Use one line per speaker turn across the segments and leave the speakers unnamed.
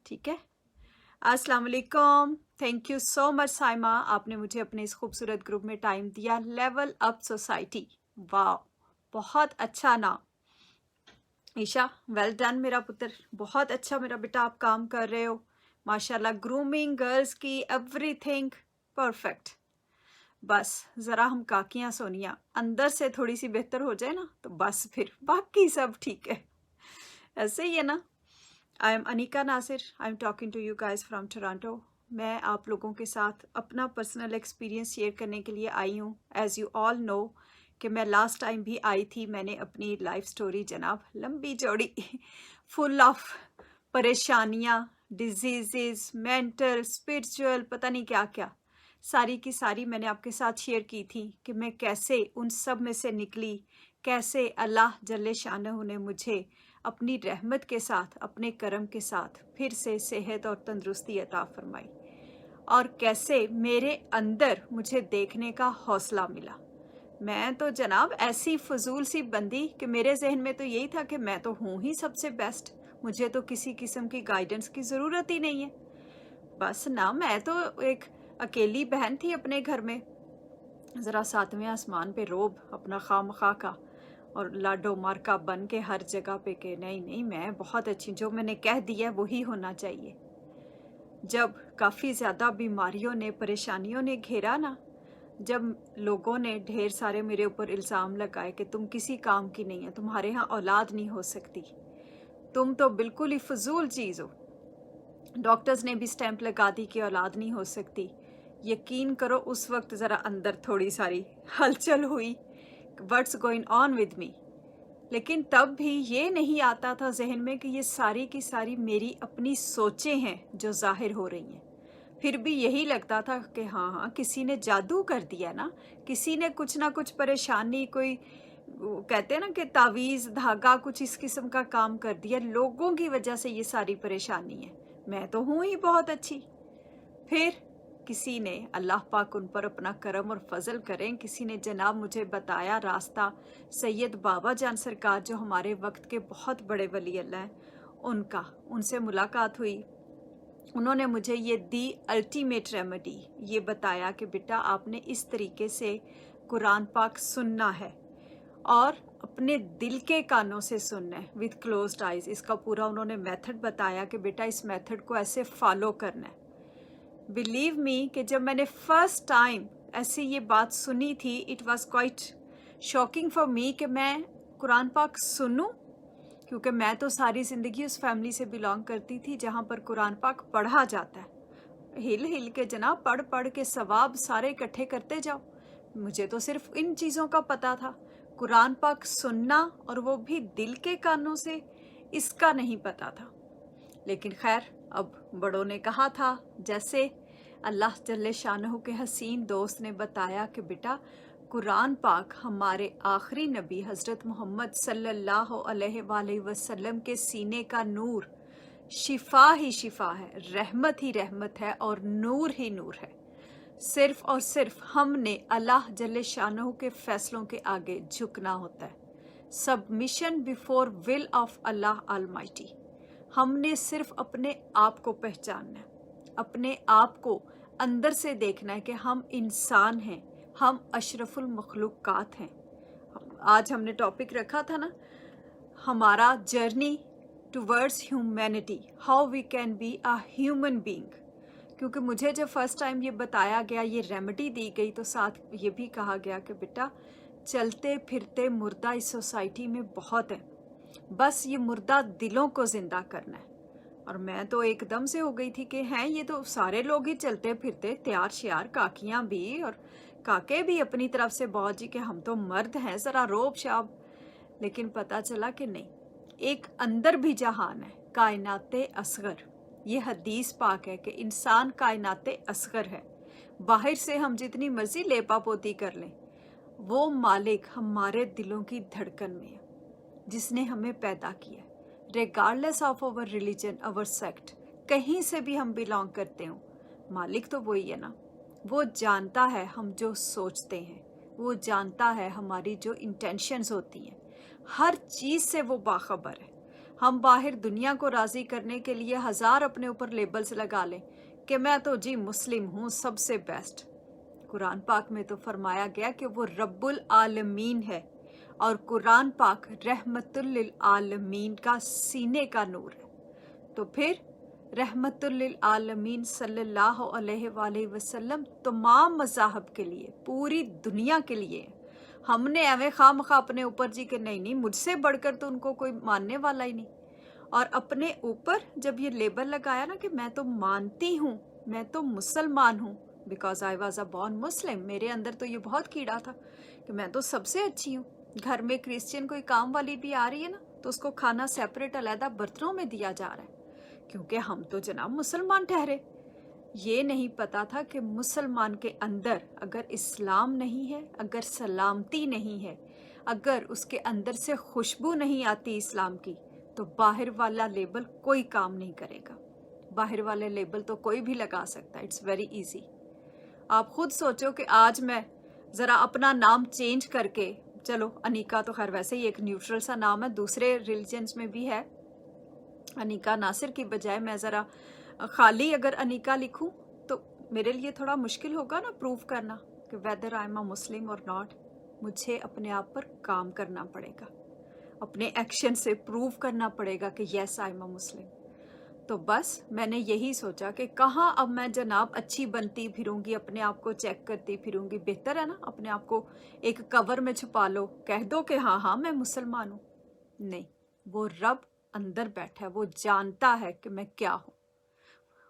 ठीक है। अस्सलाम वालेकुम। Thank you so much Saima, आपने मुझे अपने इस खूबसूरत ग्रुप में टाइम दिया। लेवल अप सोसाइटी, वाह, बहुत अच्छा नाम। ईशा, वेल डन मेरा पुत्र, बहुत अच्छा मेरा बेटा, आप काम कर रहे हो माशाल्लाह। ग्रूमिंग गर्ल्स की एवरीथिंग परफेक्ट। बस ज़रा हम काकियाँ सोनिया अंदर से थोड़ी सी बेहतर हो जाए ना, तो बस फिर बाकी सब ठीक है। ऐसे ही है ना। I am Anika Nasir, I am talking to you guys from Toronto. मैं आप लोगों के साथ अपना पर्सनल एक्सपीरियंस शेयर करने के लिए आई हूँ। एज़ यू ऑल नो कि मैं लास्ट टाइम भी आई थी, मैंने अपनी लाइफ स्टोरी जनाब लंबी चौड़ी फुल ऑफ परेशानियाँ, डिजीज़, मेंटल, स्पिरिचुअल, पता नहीं क्या क्या, सारी की सारी मैंने आपके साथ शेयर की थी कि मैं कैसे उन सब में से निकली, कैसे अल्लाह जल्ले शानहू ने मुझे अपनी रहमत के साथ, अपने करम के साथ फिर से सेहत और तंदुरुस्ती अता फरमाई, और कैसे मेरे अंदर मुझे देखने का हौसला मिला। मैं तो जनाब ऐसी फजूल सी बंदी कि मेरे जहन में तो यही था कि मैं तो हूँ ही सबसे बेस्ट, मुझे तो किसी किस्म की गाइडेंस की ज़रूरत ही नहीं है। बस ना, मैं तो एक अकेली बहन थी अपने घर में, ज़रा सातवें आसमान पे रोब अपना खामखा का, और लाडो मारका बन के हर जगह पे कि नहीं नहीं मैं बहुत अच्छी, जो मैंने कह दिया वही होना चाहिए। जब काफ़ी ज़्यादा बीमारियों ने, परेशानियों ने घेरा ना, जब लोगों ने ढेर सारे मेरे ऊपर इल्ज़ाम लगाए कि तुम किसी काम की नहीं है, तुम्हारे यहाँ औलाद नहीं हो सकती, तुम तो बिल्कुल ही फजूल चीज़ हो, डॉक्टर्स ने भी स्टैंप लगा दी कि औलाद नहीं हो सकती, यकीन करो उस वक्त ज़रा अंदर थोड़ी सारी हलचल हुई, what's going on with me. लेकिन तब भी ये नहीं आता था जहन में कि ये सारी की सारी मेरी अपनी सोचें हैं जो जाहिर हो रही हैं। फिर भी यही लगता था कि हाँ हाँ किसी ने जादू कर दिया ना, किसी ने कुछ ना कुछ परेशानी, कोई वो कहते हैं ना कि तावीज़ धागा, कुछ इस किस्म का काम कर दिया, लोगों की वजह से ये सारी परेशानी है, मैं तो हूँ ही बहुत अच्छी। फिर किसी ने, अल्लाह पाक उन पर अपना करम और फजल करें, किसी ने जनाब मुझे बताया रास्ता, सैयद बाबा जान सरकार जो हमारे वक्त के बहुत बड़े वली अल्लाह हैं, उनका, उनसे मुलाकात हुई। उन्होंने मुझे ये दी अल्टीमेट रेमेडी, ये बताया कि बेटा आपने इस तरीके से कुरान पाक सुनना है और अपने दिल के कानों से सुनना है विद क्लोज्ड आइज़। इसका पूरा उन्होंने मेथड बताया कि बेटा इस मेथड को ऐसे फॉलो करना है। बिलीव मी कि जब मैंने फर्स्ट टाइम ऐसी ये बात सुनी थी, it was quite shocking for me कि मैं कुरान पाक सुनूं, क्योंकि मैं तो सारी ज़िंदगी उस फैमिली से बिलोंग करती थी जहाँ पर कुरान पाक पढ़ा जाता है, हिल हिल के जनाब, पढ़ पढ़ के सवाब सारे इकट्ठे करते जाओ। मुझे तो सिर्फ इन चीज़ों का पता था, कुरान पाक सुनना और वो भी दिल के कानों से, इसका नहीं पता था। लेकिन खैर, अब बड़ों ने कहा था, जैसे अल्लाह जल्ले शानहू के हसीन दोस्त ने बताया कि बेटा कुरान पाक हमारे आखिरी नबी हज़रत मोहम्मद सल्लल्लाहु अलैहि वसल्लम के सीने का नूर, शिफा ही शिफा है, रहमत ही रहमत है और नूर ही नूर है। सिर्फ और सिर्फ हमने अल्लाह जल्ले शानहू के फैसलों के आगे झुकना होता है, submission before will of Allah Almighty. हमने सिर्फ अपने आप को पहचानना है, अपने आप को अंदर से देखना है कि हम इंसान हैं, हम अशरफुल मखलूक़ात हैं। आज हमने टॉपिक रखा था ना, हमारा journey towards humanity, how we can be a human being. क्योंकि मुझे जब फर्स्ट टाइम ये बताया गया, ये रेमेडी दी गई, तो साथ ये भी कहा गया कि बेटा चलते फिरते मुर्दा इस सोसाइटी में बहुत है, बस ये मुर्दा दिलों को ज़िंदा करना है। और मैं तो एकदम से हो गई थी कि हैं ये तो सारे लोग ही चलते फिरते तैयार श्यार, काकियाँ भी और काके भी अपनी तरफ से, बहुत जी कि हम तो मर्द हैं, ज़रा रोब शाब। लेकिन पता चला कि नहीं, एक अंदर भी जहान है, कायनाते असगर। ये हदीस पाक है कि इंसान कायनाते असगर है, बाहर से हम जितनी मर्जी लेपापोती कर लें, वो मालिक हमारे दिलों की धड़कन में है, जिसने हमें पैदा किया, regardless of our religion, our sect, कहीं से भी हम बिलोंग करते हो, मालिक तो वही है ना। वो जानता है हम जो सोचते हैं, वो जानता है हमारी जो इंटेंशंस होती हैं, हर चीज़ से वो बाखबर है, ہم باہر دنیا کو راضی کرنے کے لیے 1000 اپنے اوپر لیبلز لگا لیں کہ میں تو جی مسلم ہوں سب سے بیسٹ. قرآن پاک میں تو فرمایا گیا کہ وہ رب العالمین ہے، اور قرآن پاک رحمت للعالمین کا سینے کا نور ہے. تو پھر رحمت للعالمین صلی اللہ علیہ وآلہ وسلم تمام مذاہب کے لیے، پوری دنیا کے لیے. ہم نے ایویں خواہ مخواہ اپنے اوپر جی کہ نہیں مجھ سے بڑھ کر تو ان کو کوئی ماننے والا ہی نہیں. اور اپنے اوپر جب یہ لیبل لگایا نا کہ میں تو مانتی ہوں، میں تو مسلمان ہوں، because I was a born Muslim, میرے اندر تو یہ بہت کیڑا تھا کہ میں تو سب سے اچھی ہوں. گھر میں کرسچین کوئی کام والی بھی آ رہی ہے نا تو اس کو کھانا سیپریٹ علیحدہ برتنوں میں دیا جا رہا ہے، کیونکہ ہم تو جناب مسلمان ٹھہرے. یہ نہیں پتا تھا کہ مسلمان کے اندر اگر اسلام نہیں ہے، اگر سلامتی نہیں ہے، اگر اس کے اندر سے خوشبو نہیں آتی اسلام کی، تو باہر والا لیبل کوئی کام نہیں کرے گا. باہر والے لیبل تو کوئی بھی لگا سکتا ہے، اٹس ویری ایزی. آپ خود سوچو کہ آج میں ذرا اپنا نام چینج کر کے، چلو انیکا تو خیر ویسے ہی ایک نیوٹرل سا نام ہے، دوسرے ریلیجنز میں بھی ہے، انیکا ناصر کی بجائے میں ذرا خالی اگر انیکا لکھوں تو میرے لیے تھوڑا مشکل ہوگا نا پروف کرنا کہ ویدر آئی ایم اے مسلم اور ناٹ. مجھے اپنے آپ پر کام کرنا پڑے گا، اپنے ایکشن سے پروف کرنا پڑے گا کہ یس آئی ایم اے مسلم. تو بس میں نے یہی سوچا کہ کہاں اب میں جناب اچھی بنتی پھروں گی، اپنے آپ کو چیک کرتی پھروں گی. بہتر ہے نا اپنے آپ کو ایک کور میں چھپا لو، کہہ دو کہ ہاں میں مسلمان ہوں. نہیں، وہ رب اندر بیٹھا ہے، وہ جانتا ہے کہ میں کیا ہوں.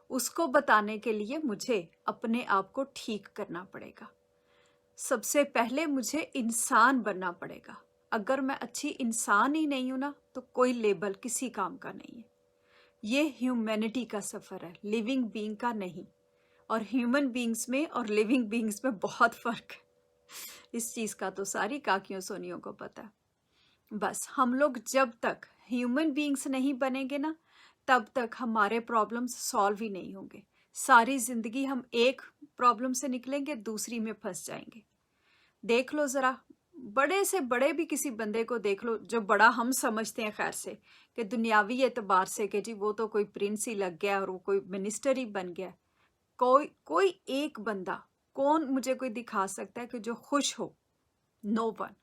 اس کو بتانے کے لیے مجھے اپنے آپ کو ٹھیک کرنا پڑے گا. سب سے پہلے مجھے انسان بننا پڑے گا. اگر میں اچھی انسان ہی نہیں ہوں نا تو کوئی لیبل کسی کام کا نہیں ہے. یہ ہیومینٹی کا سفر ہے، لیونگ بینگ کا نہیں. اور ہیومن بینگز میں اور لیونگ بینگز میں بہت فرق ہے. اس چیز کا تو ساری کاکیوں سونیوں کو پتہ ہے. بس ہم لوگ جب تک ہیومن بینگز نہیں بنیں گے نا تب تک ہمارے پرابلمز سالو ہی نہیں ہوں گے. ساری زندگی ہم ایک پرابلم سے نکلیں گے، دوسری میں پھنس جائیں گے. دیکھ لو ذرا، بڑے سے بڑے بھی کسی بندے کو دیکھ لو جو بڑا ہم سمجھتے ہیں خیر سے کہ دنیاوی اعتبار سے کہ جی وہ تو کوئی پرنس ہی لگ گیا اور وہ کوئی منسٹر ہی بن گیا. کوئی ایک بندہ کون مجھے کوئی دکھا سکتا ہے کہ جو خوش ہو؟ نو ون.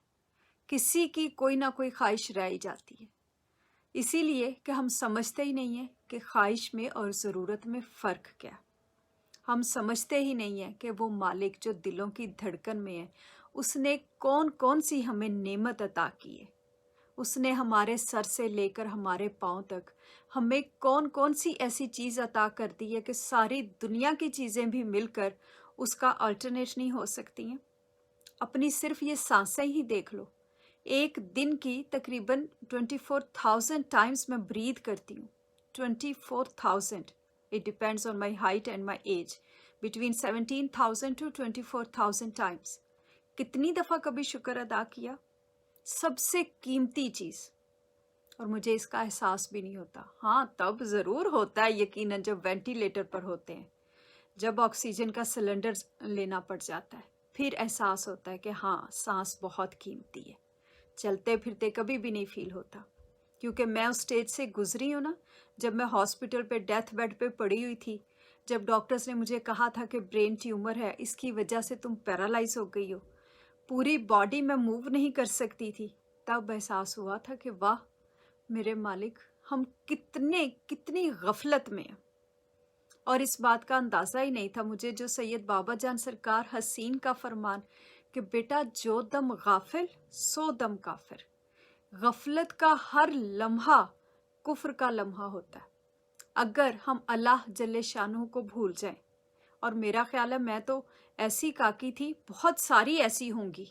کسی کی کوئی نہ کوئی خواہش رہ ہی جاتی ہے. اسی لیے کہ ہم سمجھتے ہی نہیں ہیں کہ خواہش میں اور ضرورت میں فرق کیا. ہم سمجھتے ہی نہیں ہیں کہ وہ مالک جو دلوں کی دھڑکن میں ہے، اس نے کون کون سی ہمیں نعمت عطا کی ہے. اس نے ہمارے سر سے لے کر ہمارے پاؤں تک ہمیں کون کون سی ایسی چیز عطا کر دی ہے کہ ساری دنیا کی چیزیں بھی مل کر اس کا الٹرنیٹ نہیں ہو سکتی ہیں. اپنی صرف یہ سانسیں ہی دیکھ لو، ایک دن کی تقریباً 24,000 ٹائمز میں بریتھ کرتی ہوں. 24,000. It depends on my height and my age. Between 17,000 to 24,000 times. کتنی دفعہ کبھی شکر ادا کیا؟ سب سے قیمتی چیز. اور مجھے اس کا احساس بھی نہیں ہوتا. ہاں تب ضرور ہوتا ہے یقیناً جب وینٹیلیٹر پر ہوتے ہیں، جب آکسیجن کا سلنڈر لینا پڑ جاتا ہے، پھر احساس ہوتا ہے کہ ہاں سانس بہت قیمتی ہے. چلتے پھرتے کبھی بھی نہیں فیل ہوتا، کیونکہ میں اس سٹیج سے گزری ہوں نا. جب میں ہاسپٹل پہ ڈیتھ بیڈ پہ پڑی ہوئی تھی، جب ڈاکٹرز نے مجھے کہا تھا کہ برین ٹیومر ہے، اس کی وجہ سے تم پیرالائز ہو گئی ہو، پوری باڈی میں موو نہیں کر سکتی تھی، تب احساس ہوا تھا کہ واہ میرے مالک، ہم کتنی غفلت میں ہیں. اور اس بات کا اندازہ ہی نہیں تھا مجھے جو سید بابا جان سرکار حسین کا فرمان کہ بیٹا جو دم غافل سو دم کافر. غفلت کا ہر لمحہ کفر کا لمحہ ہوتا ہے اگر ہم اللہ جل شانہ کو بھول جائیں. اور میرا خیال ہے میں تو ایسی کاکی تھی، بہت ساری ایسی ہوں گی،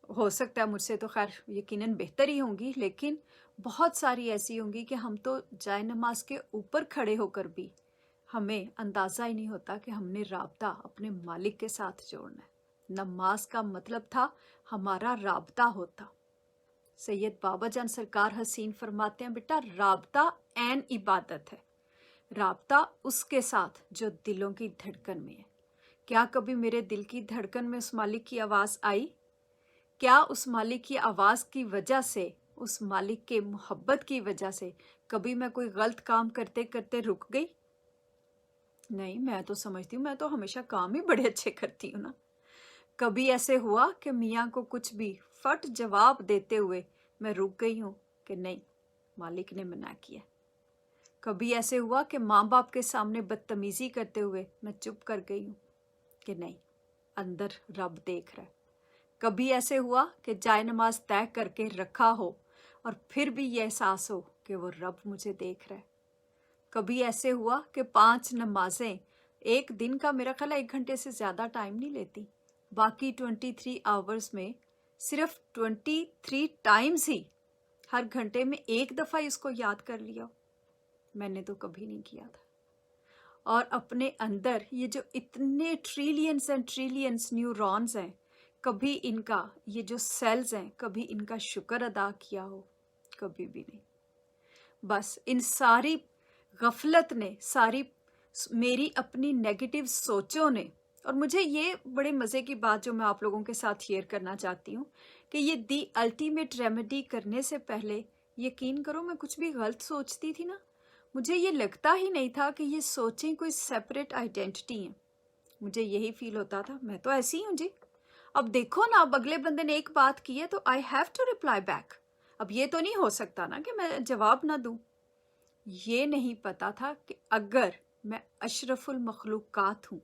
ہو سکتا ہے مجھ سے تو خیر یقیناً بہتر ہی ہوں گی، لیکن بہت ساری ایسی ہوں گی کہ ہم تو جائے نماز کے اوپر کھڑے ہو کر بھی ہمیں اندازہ ہی نہیں ہوتا کہ ہم نے رابطہ اپنے مالک کے ساتھ جوڑنا ہے. نماز کا مطلب تھا ہمارا رابطہ ہوتا. سید بابا جان سرکار حسین فرماتے ہیں بیٹا رابطہ عین عبادت ہے. رابطہ اس کے ساتھ جو دلوں کی دھڑکن میں ہے. کیا کبھی میرے دل کی دھڑکن میں اس مالک کی آواز آئی؟ کیا اس مالک کی آواز کی وجہ سے، اس مالک کے محبت کی وجہ سے कभी मैं कोई गलत काम करते करते रुक गई? नहीं, मैं तो समझती हूँ मैं तो हमेशा काम ही बड़े अच्छे करती हूँ ना। कभी ऐसे हुआ कि मियाँ को कुछ भी फट जवाब देते हुए मैं रुक गई हूँ कि नहीं, मालिक ने मना किया? कभी ऐसे हुआ कि माँ बाप के सामने बदतमीजी करते हुए मैं चुप कर गई हूँ कि नहीं, अंदर रब देख रहा है? कभी ऐसे हुआ कि जाय नमाज तय करके रखा हो और फिर भी ये एहसास हो कि वो रब मुझे देख रहा है? कभी ऐसे हुआ कि 5 नमाजें एक दिन का मेरा ख्याल 1 घंटे से ज़्यादा टाइम नहीं लेती, बाकी 23 आवर्स में सिर्फ 23 टाइम्स ही हर घंटे में एक दफ़ा इसको याद कर लिया? मैंने तो कभी नहीं किया था। और अपने अंदर ये जो इतने ट्रिलियंस एंड ट्रिलियंस न्यूरॉन्स हैं, कभी इनका ये जो सेल्स हैं, कभी इनका शुक्र अदा किया हो? कभी भी नहीं। बस इन सारी गफलत ने, सारी मेरी अपनी नेगेटिव सोचों ने, और मुझे ये बड़े मज़े की बात जो मैं आप लोगों के साथ शेयर करना चाहती हूँ कि ये दी अल्टीमेट रेमेडी करने से पहले यकीन करो मैं कुछ भी गलत सोचती थी ना, मुझे ये लगता ही नहीं था कि ये सोचें कोई सेपरेट आइडेंटिटी है। मुझे यही फील होता था मैं तो ऐसी ही हूँ जी। अब देखो ना, अब अगले बंदे ने एक बात की है तो I have to reply back. अब ये तो नहीं हो सकता ना कि मैं जवाब ना दूँ। ये नहीं पता था कि अगर मैं अशरफुल मखलूक़ात हूँ,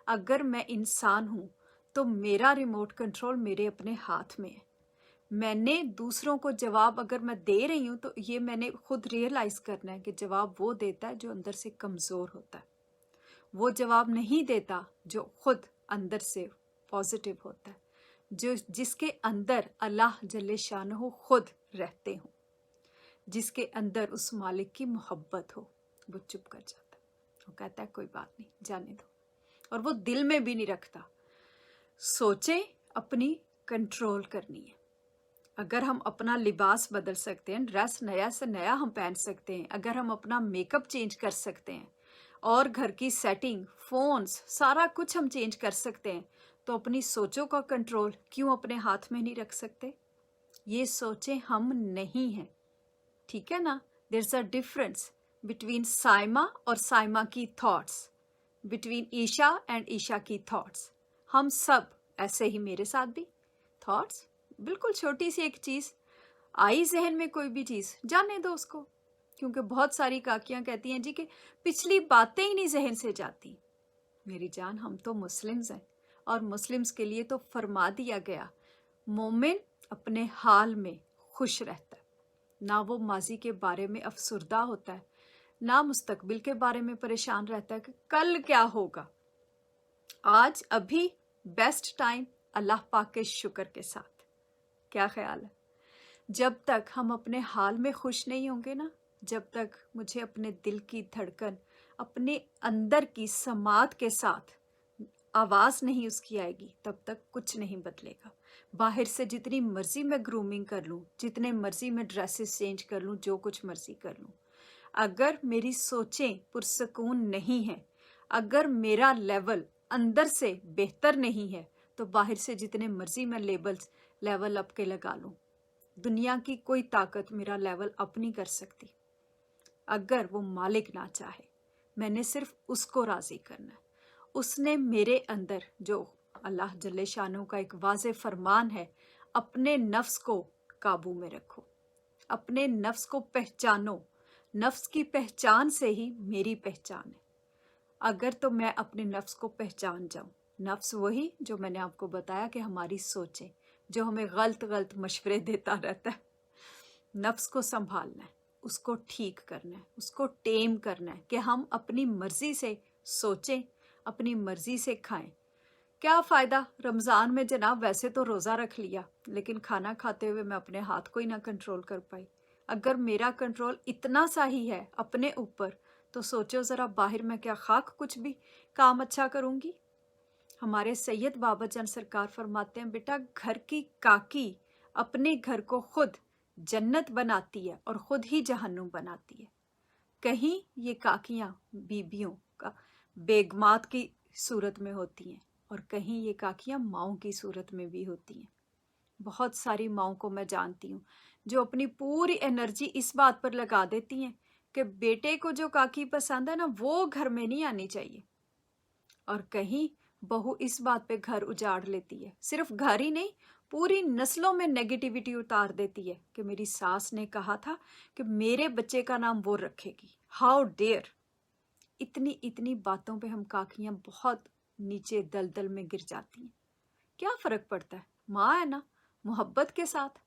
अगर मैं इंसान हूँ, तो मेरा रिमोट कंट्रोल मेरे अपने हाथ में है। मैंने दूसरों को जवाब अगर मैं दे रही हूँ तो ये मैंने खुद रियलाइज़ करना है कि जवाब वो देता है जो अंदर से कमज़ोर होता है, वो जवाब नहीं देता जो खुद अंदर से पॉजिटिव होता है, जो जिसके अंदर अल्लाह जल्ले शानहू खुद रहते हों, जिसके अंदर उस मालिक की मोहब्बत हो। वो चुप कर जाता है, वो कहता है कोई बात नहीं, जाने दो, और वो दिल में भी नहीं रखता। सोचें अपनी कंट्रोल करनी है। अगर हम अपना लिबास बदल सकते हैं, ड्रेस नया से नया हम पहन सकते हैं, अगर हम अपना मेकअप चेंज कर सकते हैं और घर की सेटिंग, फोन्स, सारा कुछ हम चेंज कर सकते हैं, तो अपनी सोचों का कंट्रोल क्यों अपने हाथ में नहीं रख सकते? ये सोचें हम नहीं हैं, ठीक है ना? There is a difference between Saima और साइमा की thoughts, between Esha and Esha की थॉट्स। हम सब ऐसे ही, मेरे साथ भी थॉट्स, बिल्कुल छोटी सी एक चीज़ आई जहन में, कोई भी चीज़, जाने दो उसको, क्योंकि बहुत सारी काकियां कहती हैं जी कि पिछली बातें ही नहीं जहन से जाती। मेरी जान, हम तो मुस्लिम्स हैं और मुस्लिम्स के लिए तो फरमा दिया गया, मोमिन अपने हाल में खुश रहता है, ना वो माजी के बारे में अफसुर्दा होता है, ना मुस्तकबिल के बारे में परेशान रहता है कि कल क्या होगा। आज अभी बेस्ट टाइम अल्लाह पाक के शुक्र के साथ। क्या ख्याल है? जब तक हम अपने हाल में खुश नहीं होंगे ना, जब तक मुझे अपने दिल की धड़कन अपने अंदर की समात के साथ आवाज़ नहीं उसकी आएगी, तब तक कुछ नहीं बदलेगा। बाहर से जितनी मर्जी मैं ग्रूमिंग कर लूँ, जितने मर्जी मैं ड्रेसेस चेंज कर लूँ, जो कुछ मर्जी कर लूँ, अगर मेरी सोचें पुरसकून नहीं है, अगर मेरा लेवल अंदर से बेहतर नहीं है, तो बाहर से जितने मर्जी मैं लेबल्स लेवल अप के लगा लूँ, दुनिया की कोई ताकत मेरा लेवल अप नहीं कर सकती। अगर वो मालिक ना चाहे, मैंने सिर्फ उसको राज़ी करना है। उसने मेरे अंदर, जो अल्लाह जल्ले शानों का एक वाज़े फरमान है, अपने नफ्स को काबू में रखो, अपने नफ्स को पहचानो, नफ्स की पहचान से ही मेरी पहचान है। अगर तो मैं अपने नफ्स को पहचान जाऊं, नफ्स वही जो मैंने आपको बताया कि हमारी सोचें, जो हमें गलत गलत मशवरे देता रहता है, नफ्स को संभालना है, उसको ठीक करना है, उसको टेम करना है कि हम अपनी मर्जी से सोचें, अपनी मर्जी से खाएं। क्या फ़ायदा रमज़ान में जनाब, वैसे तो रोज़ा रख लिया, लेकिन खाना खाते हुए मैं अपने हाथ को ही ना कंट्रोल कर पाई। अगर मेरा कंट्रोल इतना सा ही है अपने ऊपर, तो सोचो ज़रा बाहर में क्या खाक कुछ भी काम अच्छा करूँगी। हमारे सैयद बाबा जान सरकार फरमाते हैं, बेटा घर की काकी अपने घर को खुद जन्नत बनाती है और खुद ही जहन्नुम बनाती है। कहीं ये काकियाँ बीबियों का बेगमात की सूरत में होती हैं और कहीं ये काकियाँ माँओं की सूरत में भी होती हैं। बहुत सारी माँओं को मैं जानती हूँ जो अपनी पूरी एनर्जी इस बात पर लगा देती हैं कि बेटे को जो काकी पसंद है ना वो घर में नहीं आनी चाहिए। और कहीं बहू इस बात पे घर उजाड़ लेती है, सिर्फ घर ही नहीं पूरी नस्लों में नेगेटिविटी उतार देती है कि मेरी सास ने कहा था कि मेरे बच्चे का नाम वो रखेगी। How dare. इतनी इतनी बातों पे हम काकियां बहुत नीचे दलदल में गिर जाती हैं। क्या फर्क पड़ता है, माँ है ना, मोहब्बत के साथ।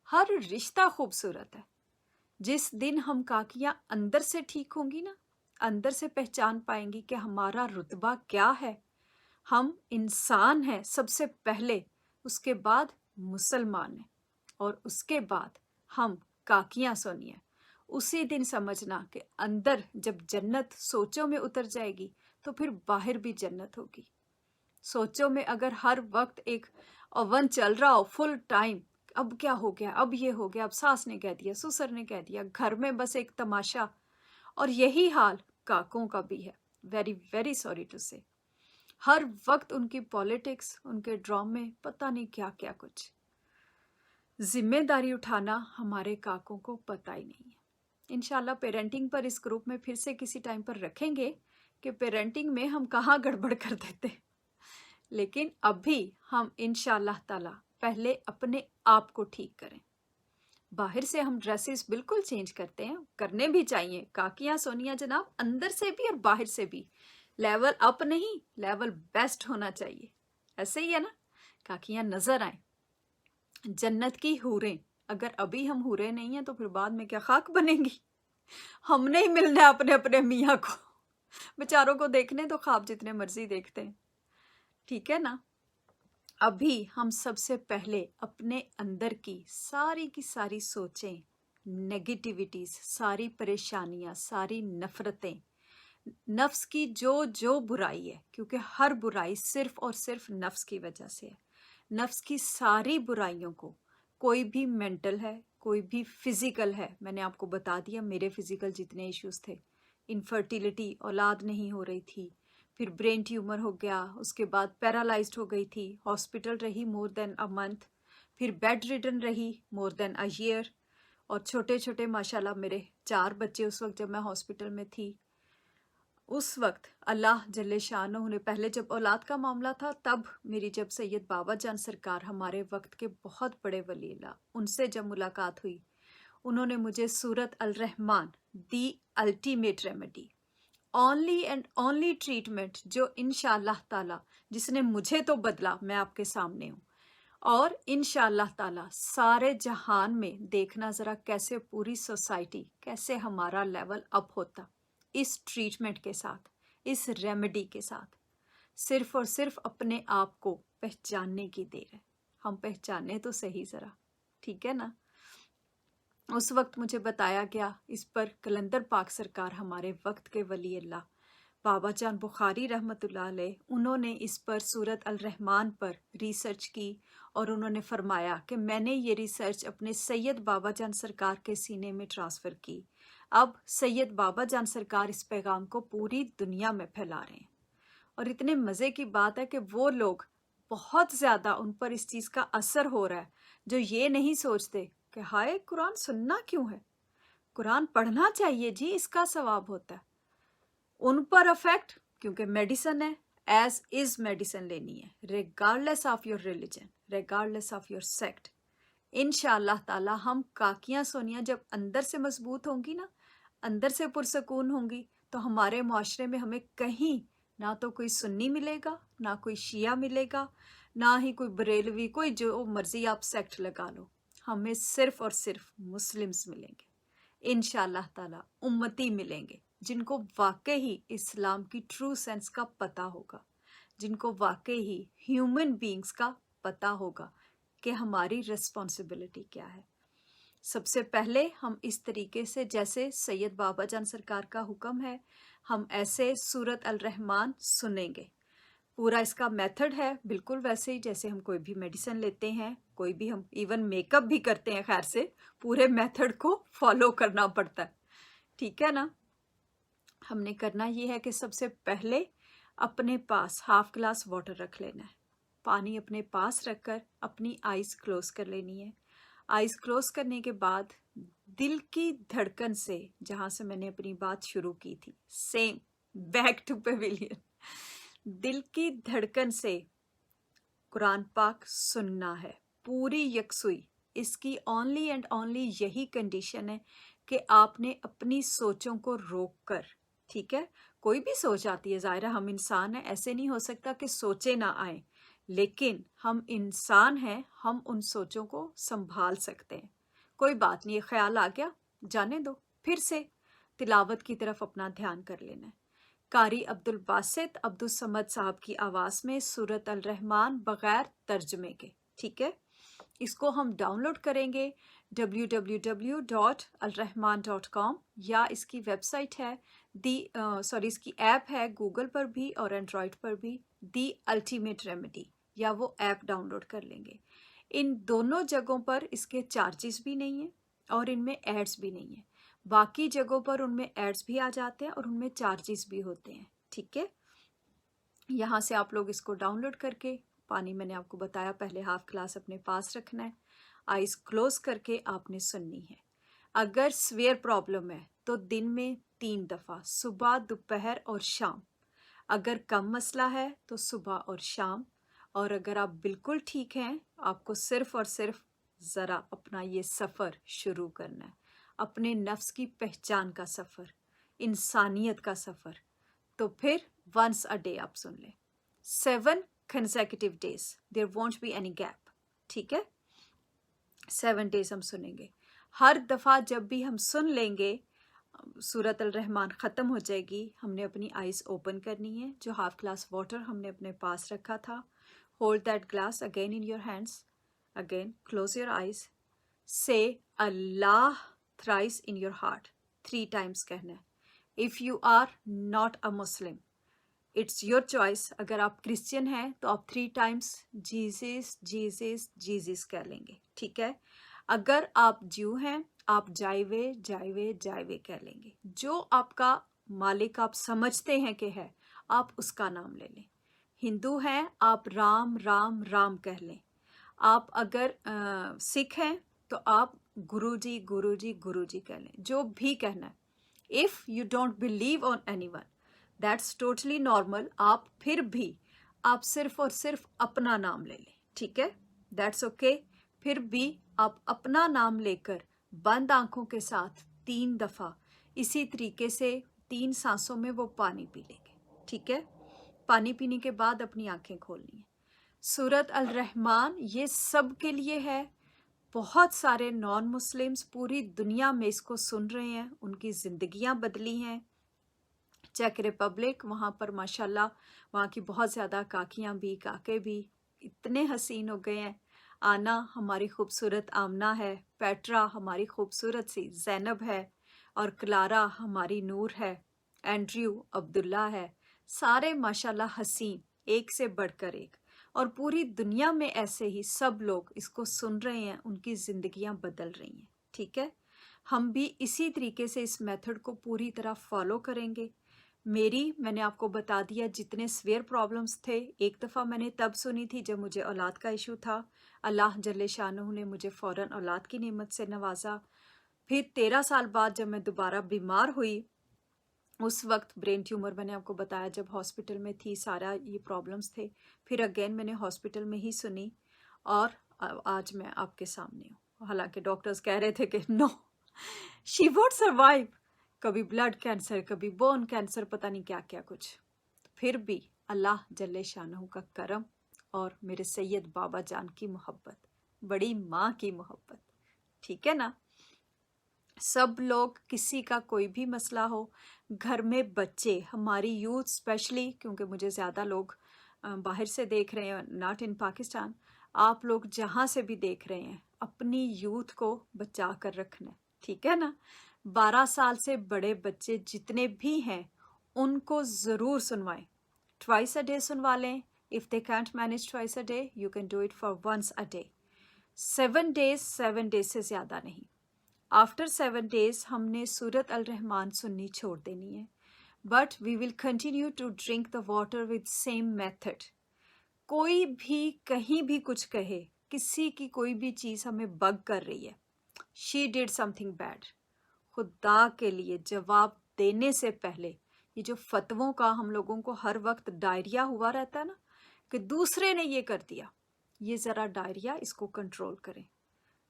हर रिश्ता खूबसूरत है। जिस दिन हम काकियां अंदर से ठीक होंगी ना, अंदर से पहचान पाएंगी कि हमारा रुतबा क्या है, हम इंसान हैं सबसे पहले, उसके बाद मुसलमान हैं, और उसके बाद हम काकियां सोनिया। उसी दिन समझना कि अंदर जब जन्नत सोचों में उतर जाएगी तो फिर बाहर भी जन्नत होगी। सोचों में अगर हर वक्त एक ओवन चल रहा हो फुल टाइम, अब क्या हो गया, अब ये हो गया, अब सास ने कह दिया, ससुर ने कह दिया, घर में बस एक तमाशा। और यही हाल काकों का भी है। वेरी वेरी सॉरी टू से। हर वक्त उनकी पॉलिटिक्स, उनके ड्रामे, पता नहीं क्या क्या कुछ। जिम्मेदारी उठाना हमारे काकों को पता ही नहीं है। इंशाल्लाह पेरेंटिंग पर इस ग्रुप में फिर से किसी टाइम पर रखेंगे कि पेरेंटिंग में हम कहाँ गड़बड़ कर देते। लेकिन अभी हम इंशाल्लाह ताला पहले अपने आप को ठीक करें। बाहर से हम ड्रेसेस बिल्कुल चेंज करते हैं, करने भी चाहिए काकियां सोनिया जनाब, अंदर से भी और बाहर से भी। लेवल अप नहीं, लेवल बेस्ट होना चाहिए। ऐसे ही है ना, काकियां नजर आए। जन्नत की हूरें, अगर अभी हम हूरें नहीं हैं तो फिर बाद में क्या खाक बनेंगी। हमने ही मिलना है अपने अपने मियाँ को। बेचारों को देखने तो ख्वाब जितने मर्जी देखते हैं, ठीक है ना। अभी हम सबसे पहले अपने अंदर की सारी सोचें, नेगेटिविटीज, सारी परेशानियां, सारी नफरतें, नफ्स की जो जो बुराई है, क्योंकि हर बुराई सिर्फ और सिर्फ नफ्स की वजह से है। नफ्स की सारी बुराइयों को, कोई भी मेंटल है, कोई भी फिजिकल है। मैंने आपको बता दिया मेरे फिजिकल जितने इश्यूज थे, इनफर्टिलिटी, औलाद नहीं हो रही थी, फिर ब्रेन ट्यूमर हो गया, उसके बाद पैरालाइज्ड हो गई थी, हॉस्पिटल रही मोर देन अ मंथ, फिर बेड रिडन रही मोर देन अ ईयर, और छोटे छोटे माशाल्लाह मेरे 4 बच्चे उस वक्त जब मैं हॉस्पिटल में थी। उस वक्त अल्लाह जल्ले शानहू ने, पहले जब औलाद का मामला था तब मेरी जब सैयद बाबा जान सरकार, हमारे वक्त के बहुत बड़े वली अल्लाह, उनसे जब मुलाकात हुई, उन्होंने मुझे सूरत अल रहमान, the ultimate remedy, only and only treatment, जो इंशाअल्लाह ताला, जिसने मुझे तो बदला, मैं आपके सामने हूँ, और इंशाअल्लाह ताला सारे जहान में देखना ज़रा कैसे पूरी सोसाइटी, कैसे हमारा लेवल अप होता इस ट्रीटमेंट के साथ, इस रेमेडी के साथ। सिर्फ और सिर्फ अपने आप को पहचानने की देर है। हम पहचाने तो सही ज़रा, ठीक है ना। उस वक्त मुझे बताया गया, इस पर कलंदर पाक सरकार, हमारे वक्त के वली अल्लाह बाबा जान बुखारी रहमतुल्लाह अलैह, उन्होंने इस पर सूरत अल रहमान पर रिसर्च की, और उन्होंने फरमाया कि मैंने ये रिसर्च अपने सैयद बाबा जान सरकार के सीने में ट्रांसफ़र की। अब सैयद बाबा जान सरकार इस पैगाम को पूरी दुनिया में फैला रहे हैं। और इतने मज़े की बात है कि वो लोग बहुत ज़्यादा, उन पर इस चीज़ का असर हो रहा है, जो ये नहीं सोचते कि हाय कुरान सुनना क्यों है, कुरान पढ़ना चाहिए जी, इसका सवाब होता है। उन पर अफेक्ट, क्योंकि मेडिसिन है, एज इज मेडिसिन लेनी है, regardless of your religion, regardless of your sect. इंशाअल्लाह ताला हम काकियां सोनिया जब अंदर से मजबूत होंगी ना, अंदर से पुरसकून होंगी, तो हमारे माशरे में हमें कहीं ना तो कोई सुन्नी मिलेगा, ना कोई शिया मिलेगा, ना ही कोई बरेलवी, कोई जो मर्जी आप सेक्ट लगा लो, हमें सिर्फ और सिर्फ मुस्लिम्स मिलेंगे। इंशाअल्लाह ताला उम्मती मिलेंगे, जिनको वाकई ही इस्लाम की ट्रू सेंस का पता होगा, जिनको वाकई ही ह्यूमन बीइंग्स का पता होगा कि हमारी रिस्पॉन्सिबिलिटी क्या है। सबसे पहले हम इस तरीके से, जैसे सैयद बाबा जान सरकार का हुक्म है, हम ऐसे सूरत अल रहमान सुनेंगे। पूरा इसका मेथड है बिल्कुल वैसे ही जैसे हम कोई भी मेडिसिन लेते हैं, कोई भी हम इवन मेकअप भी करते हैं, खैर से पूरे मेथड को फॉलो करना पड़ता है, ठीक है ना। हमने करना ये है कि सबसे पहले अपने पास हाफ ग्लास वाटर रख लेना है, पानी अपने पास रखकर अपनी आइज़ क्लोज कर लेनी है। आइज़ क्लोज करने के बाद दिल की धड़कन से, जहाँ से मैंने अपनी बात शुरू की थी, सेम बैक टू पेविलियन, दिल की धड़कन से कुरान पाक सुनना है पूरी यकसुई। इसकी ओनली एंड ओनली यही कंडीशन है कि आपने अपनी सोचों को रोक कर, ठीक है, कोई भी सोच आती है, ज़ाहिर है हम इंसान हैं, ऐसे नहीं हो सकता कि सोचे ना आए, लेकिन हम इंसान हैं, हम उन सोचों को संभाल सकते हैं। कोई बात नहीं, ये ख्याल आ गया, जाने दो, फिर से तिलावत की तरफ अपना ध्यान कर लेना है। कारी अब्दुल बासित अब्दुल समद साहब की आवाज़ में सूरत अल रहमान बग़ैर तर्जमे के, ठीक है। इसको हम डाउनलोड करेंगे www.alrahman.com, या इसकी वेबसाइट है इसकी ऐप है गूगल पर भी और एंड्रॉयड पर भी, दी अल्टीमेट रेमेडी, या वो ऐप डाउनलोड कर लेंगे। इन दोनों जगहों पर इसके चार्जेस भी नहीं है और इनमें एड्स भी नहीं है। बाकी जगहों पर उनमें एड्स भी आ जाते हैं और उनमें चार्जेस भी होते हैं, ठीक है। यहाँ से आप लोग इसको डाउनलोड करके, पानी मैंने आपको बताया पहले हाफ ग्लास अपने पास रखना है, आइज क्लोज करके आपने सुननी है। अगर स्वेयर प्रॉब्लम है तो दिन में 3 दफ़ा, सुबह, दोपहर और शाम। अगर कम मसला है तो सुबह और शाम। और अगर आप बिल्कुल ठीक हैं, आपको सिर्फ और सिर्फ ज़रा अपना ये सफ़र शुरू करना है, अपने नफ्स की पहचान का सफ़र, इंसानियत का सफ़र, तो फिर वंस अ डे आप सुन लें, 7 consecutive days, there won't be any gap, ठीक है। 7 days हम सुनेंगे। हर दफ़ा जब भी हम सुन लेंगे, सूरत अल रहमान ख़त्म हो जाएगी, हमने अपनी आइज़ ओपन करनी है। जो हाफ ग्लास वाटर हमने अपने पास रखा था, hold that glass again in your hands, again close your eyes, say Allah thrice in your heart, 3 times कहना है। If you are not a Muslim, it's your choice. अगर आप क्रिश्चियन हैं तो आप 3 times जीसस जीसस जीसस कह लेंगे, ठीक है। अगर आप ज्यू हैं, आप जायवे जायवे जायवे कह लेंगे। जो आपका मालिक आप समझते हैं कि है, आप उसका नाम ले लें। हिंदू हैं, आप राम राम राम कह लें। आप अगर सिख हैं तो आप गुरुजी गुरुजी गुरुजी कह लें, जो भी कहना है। If you don't believe on anyone, that's totally normal. आप फिर भी आप सिर्फ और सिर्फ अपना नाम ले लें, ठीक है, दैट्स ओके। फिर भी आप अपना नाम लेकर बंद आंखों के साथ 3 दफ़ा इसी तरीके से 3 सांसों में वो पानी पी लेंगे, ठीक है। पानी पीने के बाद अपनी आंखें खोलनी है। सूरत अल रहमान ये सब के लिए है। बहुत सारे नॉन मुस्लिम्स पूरी दुनिया में इसको सुन रहे हैं, उनकी ज़िंदगियां बदली हैं। चेक रिपब्लिक, वहाँ पर माशाल्लाह वहाँ की बहुत ज़्यादा काकियाँ भी काके भी इतने हसीन हो गए हैं। आना हमारी खूबसूरत आमना है, पेट्रा हमारी खूबसूरत सी ज़ैनब है, और क्लारा हमारी नूर है, एंड्रयू अब्दुल्ला है। सारे माशाल्लाह हसीन, एक से बढ़कर एक। और पूरी दुनिया में ऐसे ही सब लोग इसको सुन रहे हैं, उनकी ज़िंदगियां बदल रही हैं, ठीक है। हम भी इसी तरीके से इस मेथड को पूरी तरह फॉलो करेंगे। मैंने आपको बता दिया जितने स्वेयर प्रॉब्लम्स थे, एक दफ़ा मैंने तब सुनी थी जब मुझे औलाद का इशू था। अल्लाह जल्ले शानहू ने मुझे फ़ौरन औलाद की नेमत से नवाजा। फिर 13 साल बाद जब मैं दोबारा बीमार हुई, उस वक्त ब्रेन ट्यूमर, मैंने आपको बताया जब हॉस्पिटल में थी, सारा ये प्रॉब्लम्स थे। फिर अगेन मैंने हॉस्पिटल में ही सुनी, और आज मैं आपके सामने हूँ। हालांकि डॉक्टर्स कह रहे थे कि नो, शी वोंट सर्वाइव, कभी ब्लड कैंसर, कभी बोन कैंसर, पता नहीं क्या क्या कुछ। फिर भी अल्लाह जल्ले शानहू का करम और मेरे सैयद बाबा जान की मोहब्बत, बड़ी माँ की मोहब्बत, ठीक है ना। सब लोग, किसी का कोई भी मसला हो, घर में बच्चे, हमारी यूथ स्पेशली, क्योंकि मुझे ज़्यादा लोग बाहर से देख रहे हैं, नॉट इन पाकिस्तान, आप लोग जहाँ से भी देख रहे हैं, अपनी यूथ को बचा कर रखना है, ठीक है ना। 12 साल से बड़े बच्चे जितने भी हैं, उनको ज़रूर सुनवाएं। ट्वाइस अ डे सुनवा लें। If they can't manage twice a day, you can do it for once a day. 7 days से ज़्यादा नहीं। आफ्टर 7 days हमने सूरत अल रहमान सुननी छोड़ देनी है, but we will continue to drink the water with same method. कोई भी कहीं भी कुछ कहे, किसी की कोई भी चीज़ हमें बग कर रही है, शी डिड समथिंग बैड। खुदा के लिए जवाब देने से पहले, ये जो फतवों का हम लोगों को हर वक्त डायरिया हुआ रहता है ना कि दूसरे ने ये कर दिया, ये ज़रा डायरिया इसको कंट्रोल करें।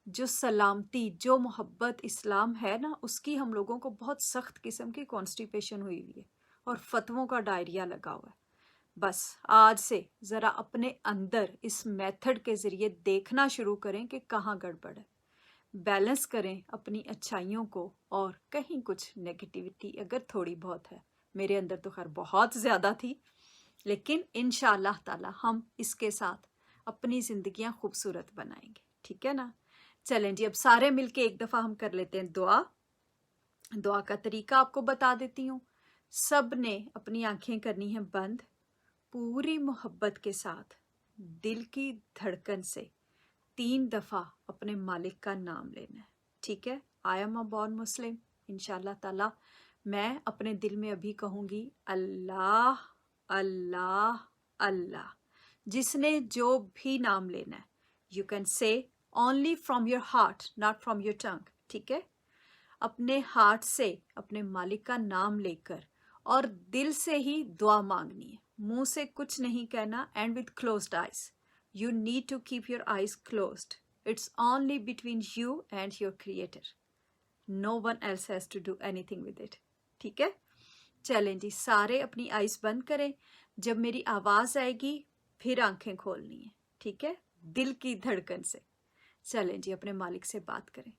जो सलामती, जो मोहब्बत इस्लाम है ना, उसकी हम लोगों को बहुत सख्त किस्म की कॉन्स्टिपेशन हुई हुई है और फतवों का डायरिया लगा हुआ है। बस आज से ज़रा अपने अंदर इस मेथड के ज़रिए देखना शुरू करें कि कहाँ गड़बड़ है। बैलेंस करें अपनी अच्छाइयों को और कहीं कुछ नेगेटिविटी अगर थोड़ी बहुत है, मेरे अंदर तो खैर बहुत ज़्यादा थी, लेकिन इंशाअल्लाह ताला हम इसके साथ अपनी ज़िंदगियां खूबसूरत बनाएंगे। ठीक है ना? चलें जी, अब सारे मिलके एक दफ़ा हम कर लेते हैं दुआ। दुआ का तरीका आपको बता देती हूँ। सब ने अपनी आंखें करनी हैं बंद, पूरी मोहब्बत के साथ दिल की धड़कन से 3 दफ़ा अपने मालिक का नाम लेना है। ठीक है? आई एम अ बॉर्न मुस्लिम। इंशाअल्लाह ताला मैं अपने दिल में अभी कहूँगी अल्लाह अल्लाह अल्लाह। जिसने जो भी नाम लेना है, you can say only from your heart, not from your tongue. ठीक है? अपने हार्ट से अपने मालिक का नाम लेकर और दिल से ही दुआ मांगनी है, मुंह से कुछ नहीं कहना। And with closed eyes, you need to keep your eyes closed. It's only between you and your creator. No one else has to do anything with it. ठीक है? चलें जी, सारे अपनी आइज बंद करें। जब मेरी आवाज आएगी फिर आंखें खोलनी है। ठीक है? दिल की धड़कन से। चलें जी, अपने मालिक से बात करें।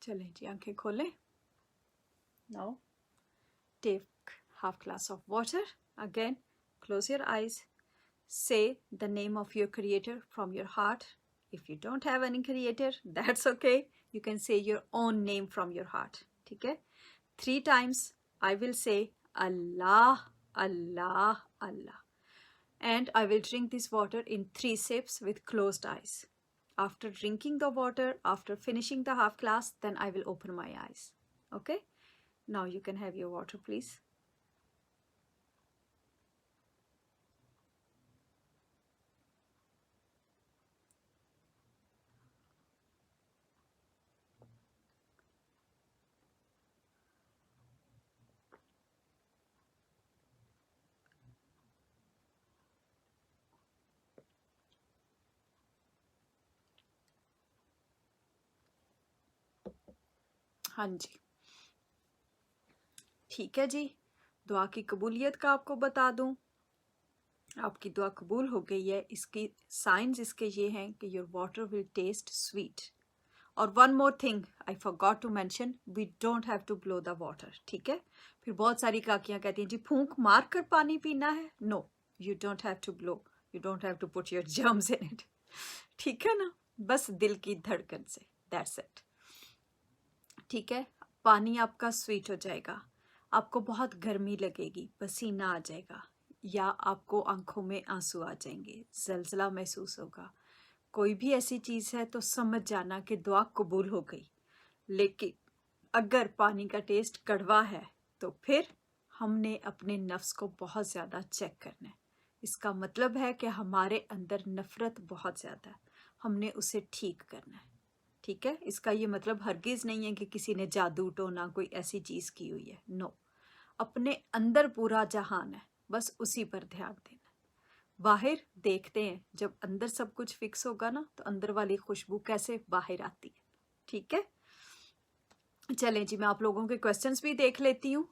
चलें जी, आंखें खोलें। Now take half glass of water. Again, close your eyes. Say the name of your creator from your heart. If you don't have any creator, that's okay. You can say your own name from your heart. ठीक है? 3 times I will say Allah, Allah, Allah. And I will drink this water in 3 sips with closed eyes. After drinking the water, after finishing the half glass, then I will open my eyes. Okay? Now you can have your water, please. हाँ जी, ठीक है जी। दुआ की कबूलियत का आपको बता दूं, आपकी दुआ कबूल हो गई है। इसकी साइंस इसके ये हैं कि your water will taste sweet. और one more thing I forgot to mention, we don't have to blow the water. ठीक है? फिर बहुत सारी काकियां कहती हैं जी फूंक मार कर पानी पीना है। No, you don't have to blow, you don't have to put your germs in it. ठीक है ना? बस दिल की धड़कन से, दैट्स इट। ठीक है? पानी आपका स्वीट हो जाएगा, आपको बहुत गर्मी लगेगी, पसीना आ जाएगा, या आपको आंखों में आंसू आ जाएंगे, जलजला महसूस होगा, कोई भी ऐसी चीज़ है तो समझ जाना कि दुआ कबूल हो गई। लेकिन अगर पानी का टेस्ट कड़वा है तो फिर हमने अपने नफ्स को बहुत ज़्यादा चेक करना है। इसका मतलब है कि हमारे अंदर नफ़रत बहुत ज़्यादा है, हमने उसे ठीक करना है। ठीक है? इसका ये मतलब हरगिज़ नहीं है कि किसी ने जादू टोना कोई ऐसी चीज़ की हुई है। नो, अपने अंदर पूरा जहान है, बस उसी पर ध्यान देना। बाहर देखते हैं, जब अंदर सब कुछ फिक्स होगा ना तो अंदर वाली खुशबू कैसे बाहर आती है। ठीक है? चलें जी, मैं आप लोगों के क्वेश्चंस भी देख लेती हूँ।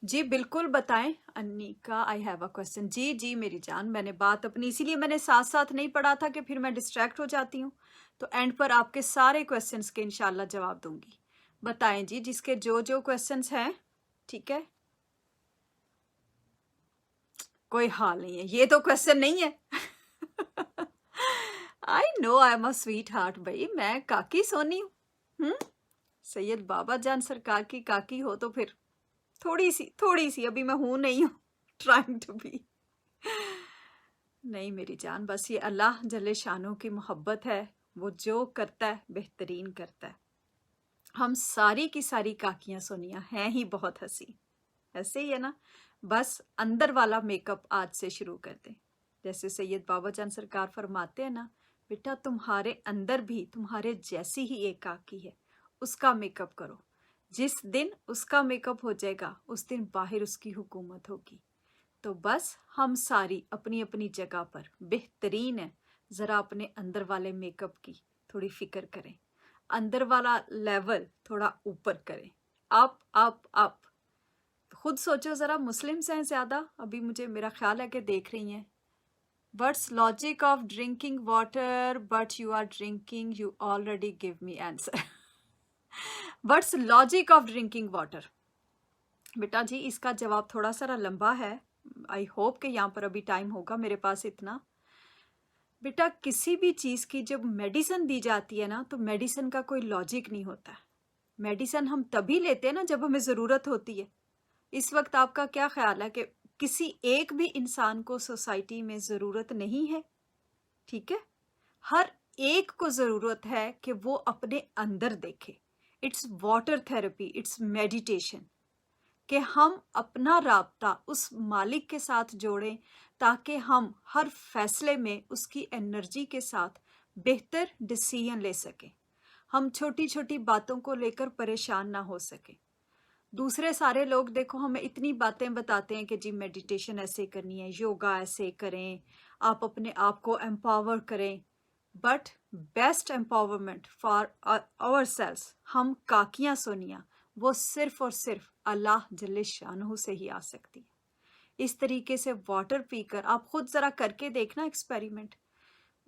जी बिल्कुल बताएं। Anika, I have a question. जी जी मेरी जान, मैंने बात अपनी इसीलिए मैंने साथ साथ नहीं पढ़ा था कि फिर मैं डिस्ट्रैक्ट हो जाती हूँ। तो एंड पर आपके सारे क्वेश्चंस के इंशाल्लाह जवाब दूंगी। बताएं जी, जिसके जो जो क्वेश्चंस हैं, ठीक है। कोई हाल नहीं है, ये तो क्वेश्चन नहीं है। I know I am a sweet heart भाई, मैं काकी सोनी हूँ। सैयद बाबा जान सरकार की काकी हो तो फिर थोड़ी सी अभी मैं हूं नहीं हूँ, ट्राइंग टू बी। नहीं मेरी जान, बस ये अल्लाह जल्ले शानों की मोहब्बत है, वो जो करता है बेहतरीन करता है। हम सारी की सारी काकियां सोनिया हैं ही बहुत हंसी, ऐसे ही है ना। बस अंदर वाला मेकअप आज से शुरू कर दें। जैसे सैयद बाबा जान सरकार फरमाते हैं ना, बेटा तुम्हारे अंदर भी तुम्हारे जैसी ही एक काकी है, उसका मेकअप करो। जिस दिन उसका मेकअप हो जाएगा उस दिन बाहर उसकी हुकूमत होगी। तो बस हम सारी अपनी अपनी जगह पर बेहतरीन है, ज़रा अपने अंदर वाले मेकअप की थोड़ी फिक्र करें, अंदर वाला लेवल थोड़ा ऊपर करें, अप अप अप। खुद सोचो ज़रा, मुस्लिम्स हैं ज़्यादा, अभी मुझे मेरा ख्याल है कि देख रही हैं। What's logic of drinking water but you are drinking, you already give me answer. What's logic of drinking water? बेटा जी इसका जवाब थोड़ा सा लंबा है, आई होप कि यहाँ पर अभी टाइम होगा मेरे पास इतना। बेटा किसी भी चीज़ की जब मेडिसिन दी जाती है ना, तो मेडिसिन का कोई लॉजिक नहीं होता। मेडिसिन हम तभी लेते हैं ना जब हमें ज़रूरत होती है। इस वक्त आपका क्या ख्याल है कि किसी एक भी इंसान को सोसाइटी में ज़रूरत नहीं है? ठीक है, हर एक को ज़रूरत है कि वो अपने अंदर देखे। It's water therapy, it's meditation, कि हम अपना राब्ता उस मालिक के साथ जोड़ें ताकि हम हर फैसले में उसकी एनर्जी के साथ बेहतर डिसीजन ले सकें। हम छोटी छोटी बातों को लेकर परेशान ना हो सकें। दूसरे सारे लोग देखो हमें इतनी बातें बताते हैं कि जी मेडिटेशन ऐसे करनी है, योगा ऐसे करें, आप अपने आप को एम्पावर करें। But best empowerment for ourselves, हम काकियां सोनिया, वो सिर्फ और सिर्फ अल्लाह जल्ले शानहू से ही आ सकती है। इस तरीके से वाटर पीकर आप खुद ज़रा करके देखना एक्सपेरिमेंट।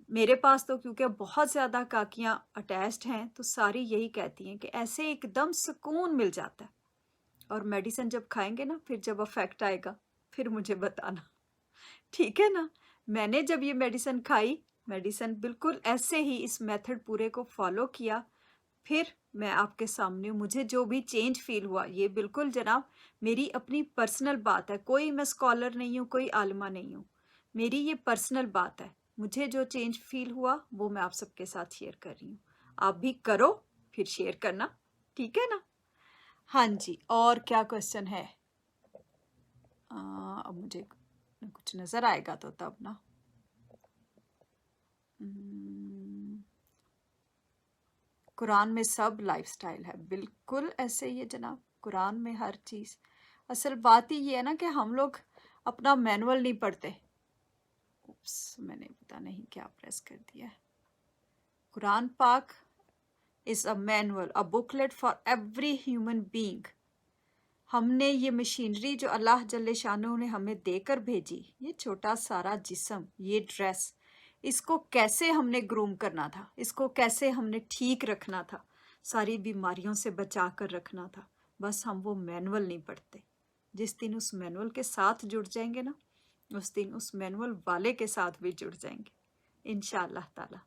मेरे पास तो क्योंकि बहुत ज़्यादा काकियां अटैच्ड हैं, तो सारी यही कहती हैं कि ऐसे एकदम सुकून मिल जाता है। और मेडिसिन जब खाएंगे ना, फिर जब अफेक्ट आएगा फिर मुझे बताना, ठीक है ना। मैंने जब ये मेडिसिन खाई, मेडिसिन बिल्कुल ऐसे ही इस मेथड पूरे को फॉलो किया, फिर मैं आपके सामने मुझे जो भी चेंज फील हुआ, ये बिल्कुल जनाब मेरी अपनी पर्सनल बात है, कोई मैं स्कॉलर नहीं हूँ, कोई आलिमा नहीं हूँ, मेरी ये पर्सनल बात है। मुझे जो चेंज फील हुआ वो मैं आप सबके साथ शेयर कर रही हूँ। आप भी करो फिर शेयर करना, ठीक है ना। हाँ जी, और क्या क्वेश्चन है? अब मुझे कुछ नज़र आएगा तो तब ना। कुरान में सब लाइफस्टाइल है, बिल्कुल ऐसे ही है जनाब, कुरान में हर चीज़। असल बात ही ये है ना कि हम लोग अपना मैनुअल नहीं पढ़ते। उप्स, मैंने पता नहीं क्या प्रेस कर दिया है। कुरान पाक is a manual, a booklet for every human being. हमने ये मशीनरी जो अल्लाह जल्ले शानहू ने हमें देकर भेजी, ये छोटा सारा जिस्म, ये ड्रेस, इसको कैसे हमने ग्रूम करना था, इसको कैसे हमने ठीक रखना था, सारी बीमारियों से बचा कर रखना था। बस हम वो मैनुअल नहीं पढ़ते। जिस दिन उस मैनुअल के साथ जुड़ जाएंगे ना, उस दिन उस मैनुअल वाले के साथ भी जुड़ जाएंगे इंशाअल्लाह ताला।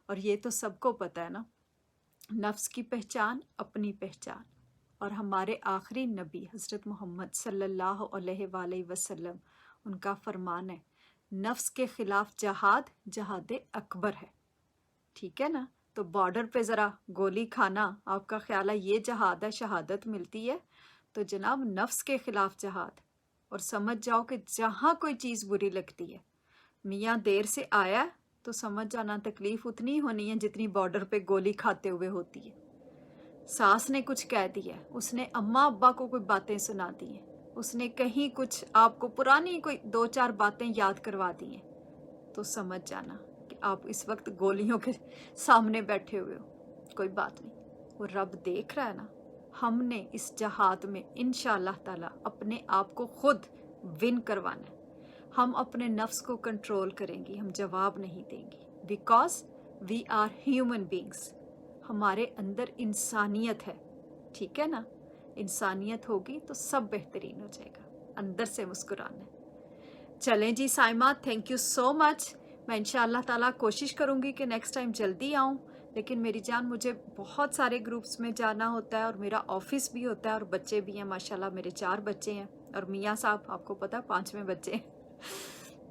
और ये तो सबको पता है ना, नफ्स की पहचान अपनी पहचान। और हमारे आखिरी नबी हज़रत मोहम्मद सल्लल्लाहु अलैहि वसल्लम, उनका फरमान है, नफ्स के ख़िलाफ़ जहाद जहाद अकबर है, ठीक है ना। तो बॉर्डर पे ज़रा गोली खाना, आपका ख्याल है ये जहाद है, शहादत मिलती है? तो जनाब नफ्स के ख़िलाफ़ जहाद। और समझ जाओ कि जहाँ कोई चीज़ बुरी लगती है, मियाँ देर से आया तो समझ जाना तकलीफ़ उतनी होनी है जितनी बॉर्डर पे गोली खाते हुए होती है। सास ने कुछ कह दिया, उसने अम्मा अब्बा को कोई बातें सुना दी हैं, उसने कहीं कुछ आपको पुरानी कोई 2-4 बातें याद करवा दी हैं, तो समझ जाना कि आप इस वक्त गोलियों के सामने बैठे हुए हो। कोई बात नहीं, वो रब देख रहा है ना। हमने इस जहाद में इंशाअल्लाह ताला अपने आप को खुद विन करवाना है। हम अपने नफ्स को कंट्रोल करेंगे, हम जवाब नहीं देंगे, because we are human beings. हमारे अंदर इंसानियत है, ठीक है ना? इंसानियत होगी तो सब बेहतरीन हो जाएगा, अंदर से मुस्कुराना है। चलें जी Saima, thank you so much. मैं इंशाअल्लाह ताला कोशिश करूँगी कि नेक्स्ट टाइम जल्दी आऊँ, लेकिन मेरी जान मुझे बहुत सारे ग्रुप्स में जाना होता है और मेरा ऑफिस भी होता है और बच्चे भी हैं, माशाल्लाह मेरे 4 बच्चे हैं और मियाँ साहब आपको पता है 5वें बच्चे हैं।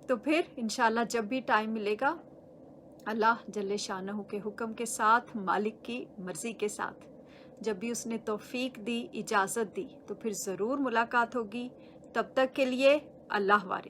तो फिर इंशाअल्लाह जब भी टाइम मिलेगा अल्लाह जल्ले शानहू के हुक्म के साथ, मालिक की मर्ज़ी के साथ, जब भी उसने तौफीक दी, इजाज़त दी, तो फिर ज़रूर मुलाकात होगी। तब तक के लिए अल्लाह वारिस।